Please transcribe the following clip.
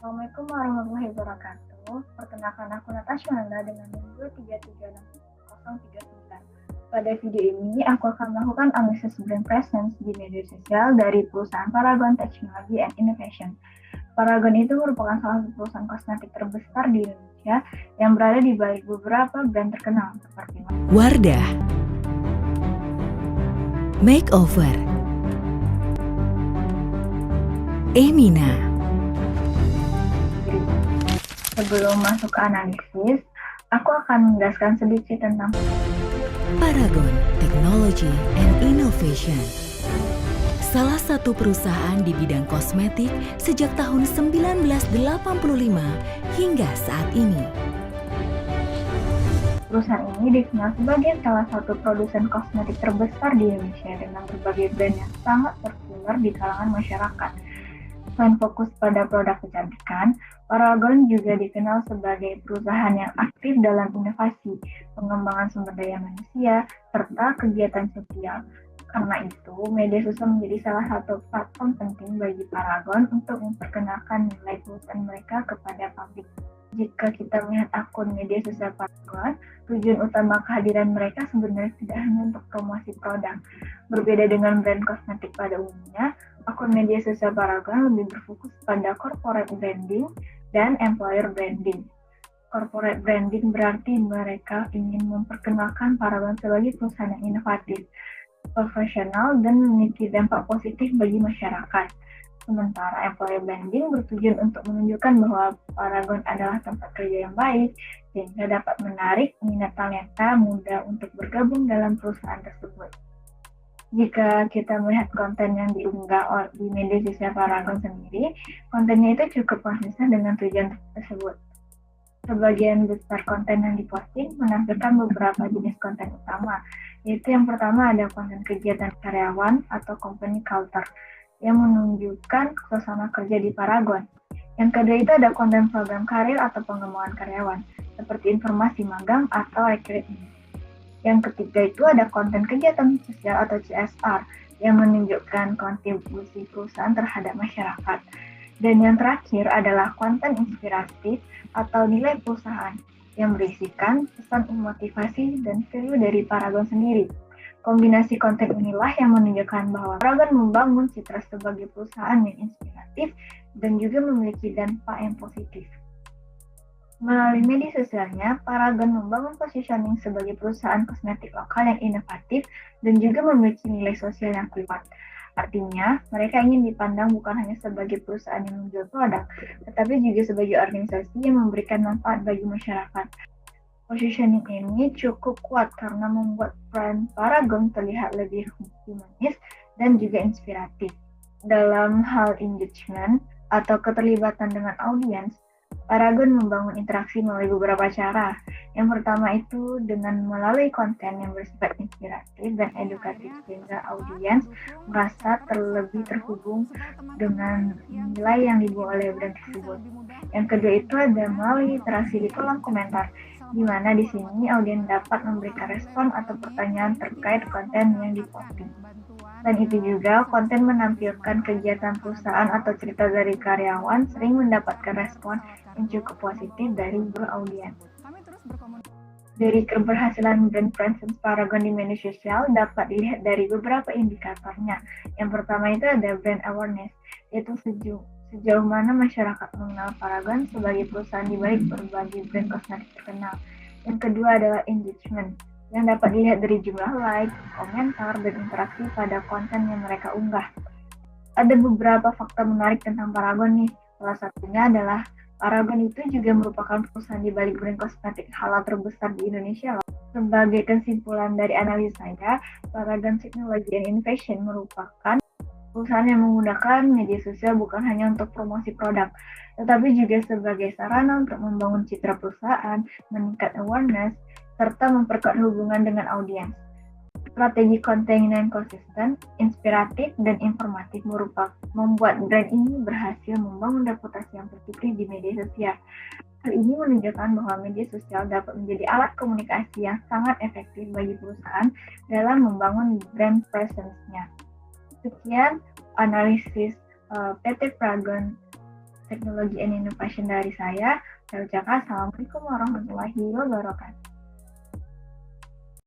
Assalamualaikum warahmatullahi wabarakatuh. Perkenalkan aku Natasha Nanda dengan nomor 3366039. Pada video ini, aku akan melakukan analisis brand presence di media sosial dari perusahaan Paragon Technology and Innovation. Paragon itu merupakan salah satu perusahaan kosmetik terbesar di Indonesia yang berada di balik beberapa brand terkenal seperti Wardah, Makeover, Emina. Sebelum masuk ke analisis, aku akan menjelaskan sedikit tentang Paragon Technology and Innovation. Salah satu perusahaan di bidang kosmetik sejak tahun 1985 hingga saat ini. Perusahaan ini dikenal sebagai salah satu produsen kosmetik terbesar di Indonesia dengan berbagai brand yang sangat populer di kalangan masyarakat. Selain fokus pada produk kecantikan, Paragon juga dikenal sebagai perusahaan yang aktif dalam inovasi, pengembangan sumber daya manusia, serta kegiatan sosial. Karena itu, media sosial menjadi salah satu platform penting bagi Paragon untuk memperkenalkan nilai perusahaan mereka kepada publik. Jika kita melihat akun media sosial Paragon, tujuan utama kehadiran mereka sebenarnya tidak hanya untuk promosi produk. Berbeda dengan brand kosmetik pada umumnya, akun media sosial Paragon lebih berfokus pada corporate branding dan employer branding. Corporate branding berarti mereka ingin memperkenalkan Paragon sebagai perusahaan yang inovatif, profesional, dan memiliki dampak positif bagi masyarakat. Sementara employer branding bertujuan untuk menunjukkan bahwa Paragon adalah tempat kerja yang baik, sehingga dapat menarik minat talenta muda untuk bergabung dalam perusahaan tersebut. Jika kita melihat konten yang diunggah di media sosial Paragon sendiri, kontennya itu cukup konsisten dengan tujuan tersebut. Sebagian besar konten yang diposting menampilkan beberapa jenis konten utama, yaitu yang pertama ada konten kegiatan karyawan atau company culture yang menunjukkan suasana kerja di Paragon. Yang kedua itu ada konten program karir atau pengembangan karyawan, seperti informasi magang atau rekrutmen. Yang ketiga itu ada konten kegiatan sosial atau CSR yang menunjukkan kontribusi perusahaan terhadap masyarakat. Dan yang terakhir adalah konten inspiratif atau nilai perusahaan yang berisikan pesan motivasi dan value dari Paragon sendiri. Kombinasi konten inilah yang menunjukkan bahwa Paragon membangun citra sebagai perusahaan yang inspiratif dan juga memiliki dampak yang positif. Melalui media sosialnya, Paragon membangun positioning sebagai perusahaan kosmetik lokal yang inovatif dan juga memiliki nilai sosial yang kuat. Artinya, mereka ingin dipandang bukan hanya sebagai perusahaan yang menjual produk, tetapi juga sebagai organisasi yang memberikan manfaat bagi masyarakat. Positioning ini cukup kuat karena membuat brand Paragon terlihat lebih humanis dan juga inspiratif. Dalam hal engagement atau keterlibatan dengan audiens, Paragon membangun interaksi melalui beberapa cara. Yang pertama itu dengan melalui konten yang bersifat inspiratif dan edukatif sehingga audiens merasa lebih terhubung dengan nilai yang dibawa oleh brand tersebut. Yang kedua itu ada melalui interaksi di kolom komentar, di mana di sini audiens dapat memberikan respon atau pertanyaan terkait konten yang diposting. Dan itu juga konten menampilkan kegiatan perusahaan atau cerita dari karyawan sering mendapatkan respon yang cukup positif dari audiens. Dari keberhasilan brand presence Paragon di media sosial dapat dilihat dari beberapa indikatornya. Yang pertama itu ada brand awareness, yaitu sejauh mana masyarakat mengenal Paragon sebagai perusahaan di balik berbagai brand kosmetik terkenal. Yang kedua adalah engagement, yang dapat dilihat dari jumlah like, komentar, dan interaksi pada konten yang mereka unggah. Ada beberapa fakta menarik tentang Paragon nih. Salah satunya adalah Paragon itu juga merupakan perusahaan di balik brand kosmetik halal terbesar di Indonesia. Sebagai kesimpulan dari analisa saya, Paragon Technology and Innovation merupakan perusahaan yang menggunakan media sosial bukan hanya untuk promosi produk, tetapi juga sebagai sarana untuk membangun citra perusahaan, meningkat awareness, serta memperkuat hubungan dengan audiens. Strategi konten yang konsisten, inspiratif, dan informatif membuat brand ini berhasil membangun reputasi yang positif di media sosial. Hal ini menunjukkan bahwa media sosial dapat menjadi alat komunikasi yang sangat efektif bagi perusahaan dalam membangun brand presence-nya. Sekian analisis PT Paragon Teknologi and Innovation dari saya ucapkan Assalamualaikum warahmatullahi wabarakatuh.